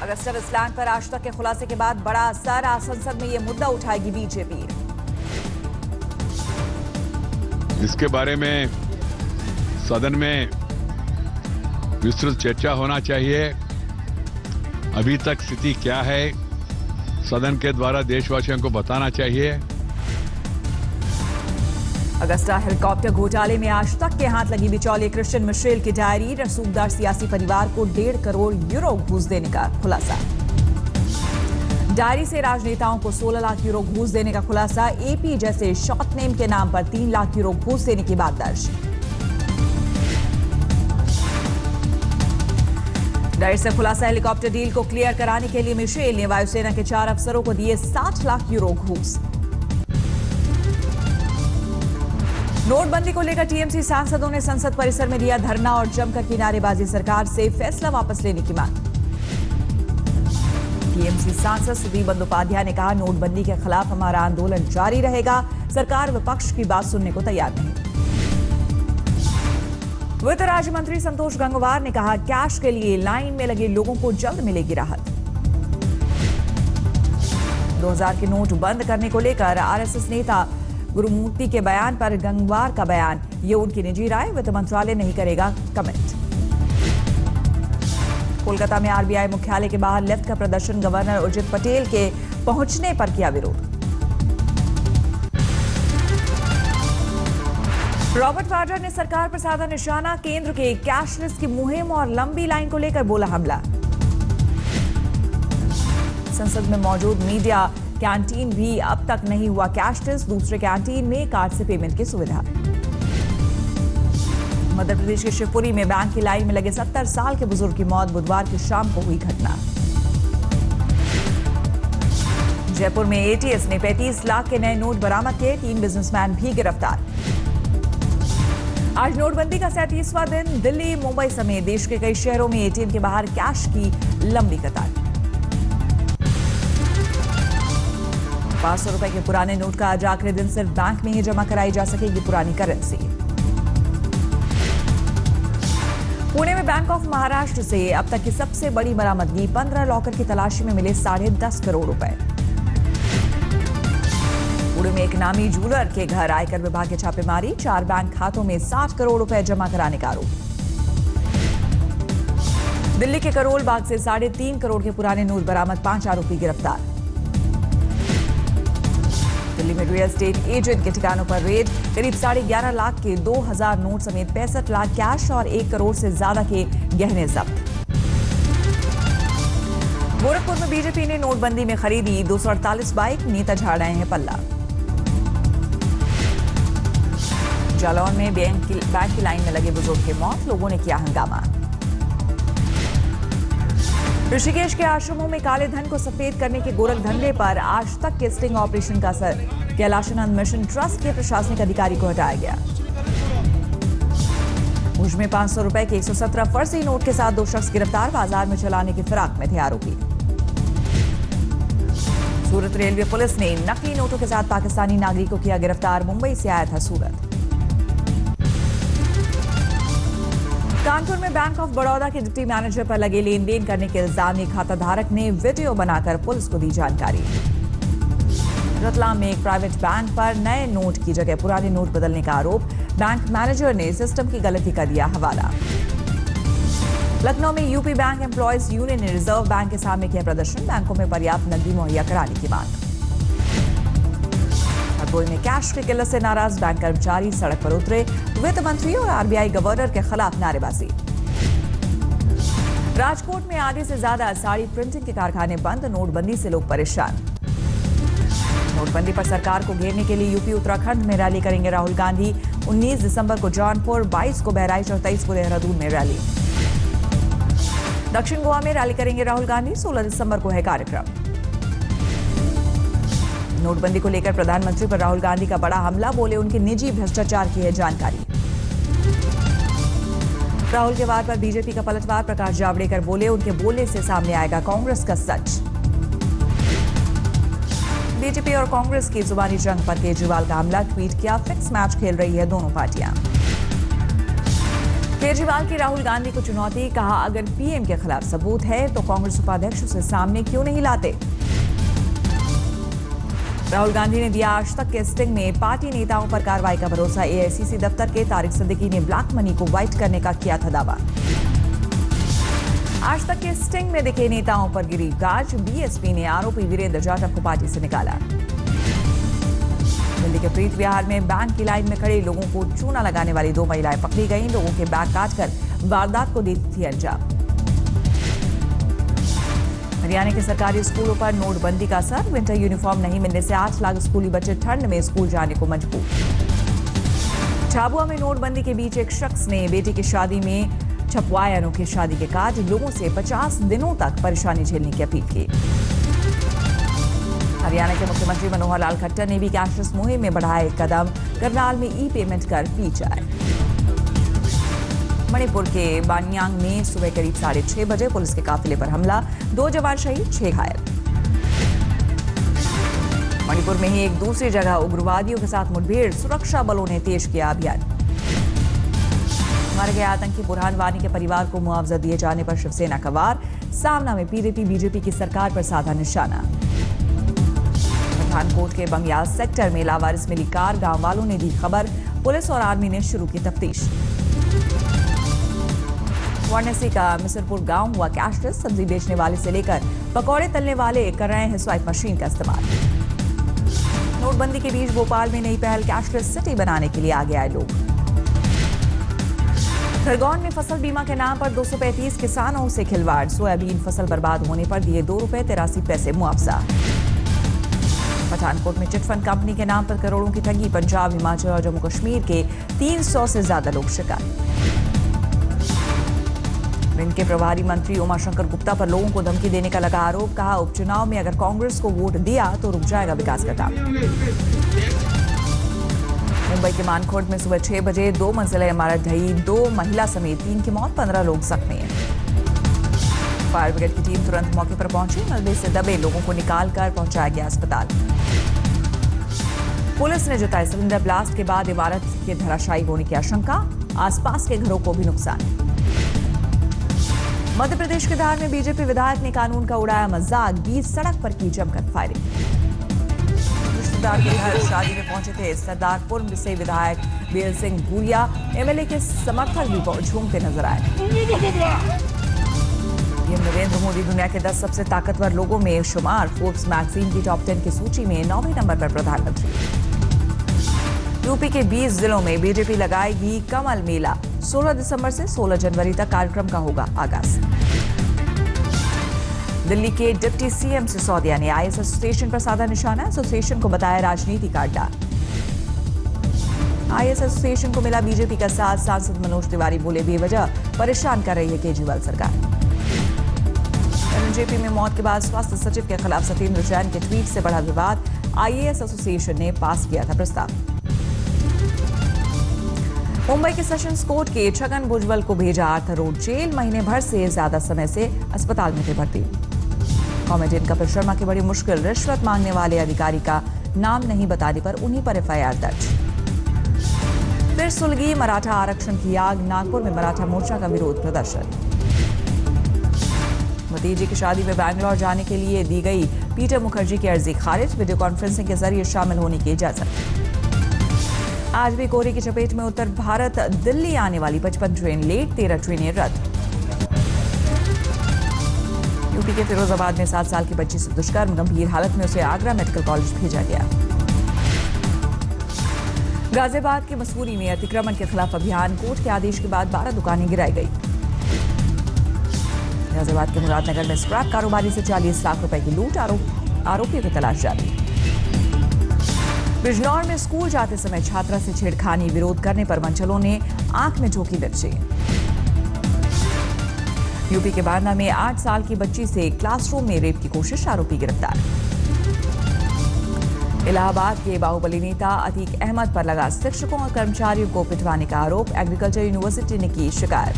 Agusta Westland पर आज तक के खुलासे के बाद बड़ा असर, आज संसद में ये मुद्दा उठाएगी बीजेपी। इसके बारे में सदन में विस्तृत चर्चा होना चाहिए। अभी तक स्थिति क्या है, सदन के द्वारा देशवासियों को बताना चाहिए। अगस्ता हेलीकॉप्टर घोटाले में आज तक के हाथ लगी बिचौलिए क्रिश्चियन मिशेल की डायरी, रसूखदार सियासी परिवार को 1.5 करोड़ यूरो घूस देने का खुलासा। डायरी से राजनेताओं को 16 लाख यूरो घूस देने का खुलासा। एपी जैसे शॉर्ट नेम के नाम पर 3 लाख यूरो घूस देने की बात दर्ज। डायरी से खुलासा, हेलीकॉप्टर डील को क्लियर कराने के लिए मिशेल ने वायुसेना के 4 अफसरों को दिए 60 लाख यूरो घूस। नोटबंदी को लेकर टीएमसी सांसदों ने संसद परिसर में दिया धरना और जमकर किनारेबाजी, सरकार से फैसला वापस लेने की मांग। टीएमसी सांसद सुदीप बंदोपाध्याय ने कहा, नोटबंदी के खिलाफ हमारा आंदोलन जारी रहेगा, सरकार विपक्ष की बात सुनने को तैयार नहीं। वित्त राज्य मंत्री संतोष गंगवार ने कहा, कैश के लिए लाइन में लगे लोगों को जल्द मिलेगी राहत। 2000 के नोट बंद करने को लेकर आरएसएस नेता गुरुमूर्ति के बयान पर गंगवार का बयान, ये उनकी निजी राय, वित्त मंत्रालय नहीं करेगा कमेंट। कोलकाता में आरबीआई मुख्यालय के बाहर लेफ्ट का प्रदर्शन, गवर्नर उर्जित पटेल के पहुंचने पर किया विरोध। रॉबर्ट वाड्रा ने सरकार पर साधा निशाना, केंद्र के कैशलेस की मुहिम और लंबी लाइन को लेकर बोला हमला। संसद में मौजूद मीडिया कैंटीन भी अब तक नहीं हुआ कैशलेस, दूसरे कैंटीन में कार्ड से पेमेंट की सुविधा। मध्य प्रदेश के शिवपुरी में बैंक की लाइन में लगे 70 साल के बुजुर्ग की मौत, बुधवार की शाम को हुई घटना। जयपुर में एटीएस ने 35 लाख के नए नोट बरामद किए, 3 बिजनेसमैन भी गिरफ्तार। आज नोटबंदी का 37वां दिन, दिल्ली, मुंबई समेत देश के कई शहरों में एटीएम के बाहर कैश की लंबी कतार। 500 रुपए के पुराने नोट का आज आखिरी दिन, सिर्फ बैंक में ही जमा कराई जा सकेगी पुरानी करेंसी। पुणे में बैंक ऑफ महाराष्ट्र से अब तक की सबसे बड़ी बरामदगी, 15 लॉकर की तलाशी में मिले 10.5 करोड़ रुपए। पुणे में एक नामी ज्वेलर के घर आयकर विभाग की छापेमारी, 4 बैंक खातों में 60 करोड़ रुपए जमा कराने का आरोप। दिल्ली के करोल बाग से 3.5 करोड़ के पुराने नोट बरामद, 5 आरोपी गिरफ्तार। दिल्ली में रियल एस्टेट एजेंट के ठिकानों पर रेड, करीब 11.5 लाख के 2000 नोट समेत 65 लाख कैश और 1 करोड़ से ज्यादा के गहने जब्त। गोरखपुर में बीजेपी ने नोटबंदी में खरीदी 248 बाइक, नेता झाड़ रहे हैं पल्ला। जालौन में बैंक की लाइन में लगे बुजुर्ग की मौत, लोगों ने किया हंगामा। ऋषिकेश के आश्रमों में काले धन को सफेद करने के गोरख धंधे पर आज तक के स्टिंग ऑपरेशन का असर, कैलाशानंद मिशन ट्रस्ट के प्रशासनिक अधिकारी को हटाया गया। भुज में 500 रुपए के 117 फर्जी नोट के साथ 2 शख्स गिरफ्तार, बाजार में चलाने की फिराक में थे आरोपी। सूरत रेलवे पुलिस ने नकली नोटों के साथ पाकिस्तानी नागरिक को किया गिरफ्तार, मुंबई से आया था सूरत। कानपुर में बैंक ऑफ बड़ौदा के डिप्टी मैनेजर पर लगे लेन देन करने के इल्जाम, एक खाता धारक ने वीडियो बनाकर पुलिस को दी जानकारी। रतलाम में एक प्राइवेट बैंक पर नए नोट की जगह पुराने नोट बदलने का आरोप, बैंक मैनेजर ने सिस्टम की गलती का दिया हवाला। लखनऊ में यूपी बैंक एम्प्लॉयज यूनियन ने रिजर्व बैंक के सामने किया प्रदर्शन, बैंकों में पर्याप्त नकदी मुहैया कराने की मांग। हरदोई में कैश की किल्लत से नाराज बैंक कर्मचारी सड़क पर उतरे, वित्त मंत्री और आरबीआई गवर्नर के खिलाफ नारेबाजी। राजकोट में आधे से ज्यादा साड़ी प्रिंटिंग के कारखाने बंद, नोटबंदी से लोग परेशान। नोटबंदी पर सरकार को घेरने के लिए यूपी उत्तराखंड में रैली करेंगे राहुल गांधी, 19 दिसंबर को जौनपुर, 22 को बहराइच और 23 को देहरादून में रैली। दक्षिण गोवा में रैली करेंगे राहुल गांधी, 16 दिसंबर को है कार्यक्रम। नोटबंदी को लेकर प्रधानमंत्री पर राहुल गांधी का बड़ा हमला, बोले उनके निजी भ्रष्टाचार की है जानकारी। राहुल के वार पर बीजेपी का पलटवार, प्रकाश जावड़ेकर बोले उनके बोलने से सामने आएगा कांग्रेस का सच। बीजेपी और कांग्रेस की जुबानी जंग पर केजरीवाल का हमला, ट्वीट किया फिक्स मैच खेल रही है दोनों पार्टियां। केजरीवाल की राहुल गांधी को चुनौती, कहा अगर पीएम के खिलाफ सबूत है तो कांग्रेस उपाध्यक्ष उसे सामने क्यों नहीं लाते। राहुल गांधी ने दिया आज तक के स्टिंग में पार्टी नेताओं पर कार्रवाई का भरोसा। एआईसीसी दफ्तर के तारिक सिद्दीकी ने ब्लैक मनी को व्हाइट करने का किया था दावा। आज तक के स्टिंग में दिखे नेताओं पर गिरी गाज। बीएसपी ने आरोपी वीरेंद्र जाटव को पार्टी से निकाला। दिल्ली के प्रीत विहार में बैंक की लाइन में खड़े लोगों को चूना लगाने वाली 2 महिलाएं पकड़ी गईं। लोगों के बैग काटकर वारदात को देती थी अंजाम। हरियाणा के सरकारी स्कूलों पर नोटबंदी का असर। विंटर यूनिफॉर्म नहीं मिलने से 8 लाख स्कूली बच्चे ठंड में स्कूल जाने को मजबूर। झाबुआ में नोटबंदी के बीच एक शख्स ने बेटी की शादी में छपवाए अनोखे शादी के कार्ड। लोगों से 50 दिनों तक परेशानी झेलने की अपील की। हरियाणा के मुख्यमंत्री मनोहर लाल खट्टर ने भी कैशलेस मुहिम में बढ़ाए कदम। करनाल में ई पेमेंट कर पी जाए। मणिपुर के बानियांग में सुबह करीब 6:30 बजे पुलिस के काफिले पर हमला। 2 जवान शहीद, 6 घायल। मणिपुर में ही एक दूसरी जगह उग्रवादियों के साथ मुठभेड़। सुरक्षा बलों ने तेज किया अभियान। मारे गए आतंकी बुरहान वानी के परिवार को मुआवजा दिए जाने पर शिवसेना का वार। सामना में पीडीपी बीजेपी की सरकार पर साधा निशाना। पठानकोट के बंगयाल सेक्टर में लावारिस मिली कार। गांव वालों ने दी खबर। पुलिस और आर्मी ने शुरू की तफ्तीश। वाराणसी का मिसरपुर गांव हुआ कैशलेस। सब्जी बेचने वाले से लेकर पकौड़े तलने वाले कर रहे हैं स्वाइप मशीन का इस्तेमाल। नोटबंदी के बीच भोपाल में नई पहल, कैशलेस सिटी बनाने के लिए आगे आए लोग। खरगोन में फसल बीमा के नाम पर 235 किसानों से खिलवाड़। सोयाबीन फसल बर्बाद होने पर दिए ₹2.83 मुआवजा। पठानकोट में चिटफंड कंपनी के नाम पर करोड़ों की ठगी। पंजाब, हिमाचल और जम्मू कश्मीर के 300 से ज्यादा लोग शिकार। विंग के प्रभारी मंत्री उमाशंकर गुप्ता पर लोगों को धमकी देने का लगा आरोप। कहा उपचुनाव में अगर कांग्रेस को वोट दिया तो रुक जाएगा विकास का काम। मुंबई के मानखोर्द में सुबह 6 बजे 2 मंजिला इमारत ढही। 2 महिला समेत 3 की मौत, 15 लोग जख्मी हैं। फायर ब्रिगेड की टीम तुरंत मौके पर पहुंची। मलबे से दबे लोगों को निकालकर पहुंचाया गया अस्पताल। पुलिस ने जताई सिलेंडर ब्लास्ट के बाद इमारत के धराशायी होने की आशंका। आसपास के घरों को भी नुकसान। मध्य प्रदेश के धार में बीजेपी विधायक ने कानून का उड़ाया मजाक। बीच सड़क पर की जमकर फायरिंग। रिश्तेदार के घर शादी में पहुंचे थे सरदारपुर से विधायक बेल सिंह भूरिया। एमएलए के समर्थक भी झूमते नजर आए। पीएम नरेंद्र मोदी दुनिया के 10 सबसे ताकतवर लोगों में शुमार। फोर्ब्स मैगजीन की टॉप 10 की सूची में 9वें नंबर पर प्रधानमंत्री। यूपी के 20 जिलों में बीजेपी लगाएगी कमल मेला। 16 दिसंबर से 16 जनवरी तक कार्यक्रम का होगा आगाज। दिल्ली के डिप्टी सीएम सिसोदिया ने आईएएस एसोसिएशन पर साधा निशाना। एसोसिएशन को बताया राजनीति का अड्डा। आईएएस एसोसिएशन को मिला बीजेपी का साथ। सांसद मनोज तिवारी बोले बेवजह परेशान कर रही है केजरीवाल सरकार। एलएनजेपी में मौत के बाद स्वास्थ्य सचिव के खिलाफ सत्येंद्र जैन के ट्वीट से बढ़ा विवाद। आईएएस एसोसिएशन ने पास किया था प्रस्ताव। मुंबई के सेशंस कोर्ट के छगन भुजबल को भेजा आर्थर रोड जेल। महीने भर से ज्यादा समय से अस्पताल में थे भर्ती। कॉमेडियन कपिल शर्मा की बड़ी मुश्किल। रिश्वत मांगने वाले अधिकारी का नाम नहीं बताने पर उन्हीं पर एफआईआर दर्ज। फिर सुलगी मराठा आरक्षण की आग। नागपुर में मराठा मोर्चा का विरोध प्रदर्शन। भतीजी की शादी में बैंगलोर जाने के लिए दी गई पीटर मुखर्जी की अर्जी खारिज। वीडियो कॉन्फ्रेंसिंग के जरिए शामिल होने की इजाजत। आज भी कोहरे की चपेट में उत्तर भारत दिल्ली आने वाली 55 ट्रेन लेट, 13 ट्रेनें रद्द। यूपी के फिरोजाबाद में 7 साल की बच्ची से दुष्कर्म। गंभीर हालत में उसे आगरा मेडिकल कॉलेज भेजा गया। गाजियाबाद के मसूरी में अतिक्रमण के खिलाफ अभियान। कोर्ट के आदेश के बाद 12 दुकानें गिराई गई। गाजियाबाद के मुरादनगर में स्क्रैप कारोबारी से 40 लाख रुपए की लूट। आरोपियों की तलाश जारी। बिजनौर में स्कूल जाते समय छात्रा से छेड़खानी। विरोध करने पर मंचलों ने आंख में झोंकी मिर्ची। यूपी के बांदा में 8 साल की बच्ची से क्लासरूम में रेप की कोशिश। आरोपी गिरफ्तार। इलाहाबाद के बाहुबली नेता अतीक अहमद पर लगा शिक्षकों और कर्मचारियों को पिटवाने का आरोप। एग्रीकल्चर यूनिवर्सिटी ने की शिकायत।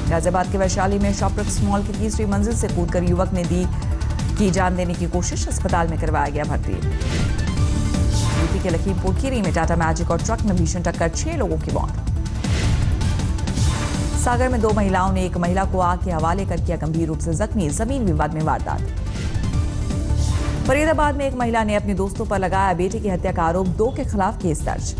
गाजियाबाद के वैशाली में शॉपरक्स मॉल की 3री मंजिल से कूदकर युवक ने की जान देने की कोशिश। अस्पताल में करवाया गया भर्ती। यूपी के लखीमपुर खीरी में टाटा मैजिक और ट्रक में भीषण टक्कर, 6 लोगों की मौत। सागर में 2 महिलाओं ने एक महिला को आग के हवाले कर किया गंभीर रूप से जख्मी, जमीन विवाद में वारदात। फरीदाबाद में एक महिला ने अपने दोस्तों पर लगाया बेटे की हत्या का आरोप, 2 के खिलाफ केस दर्ज।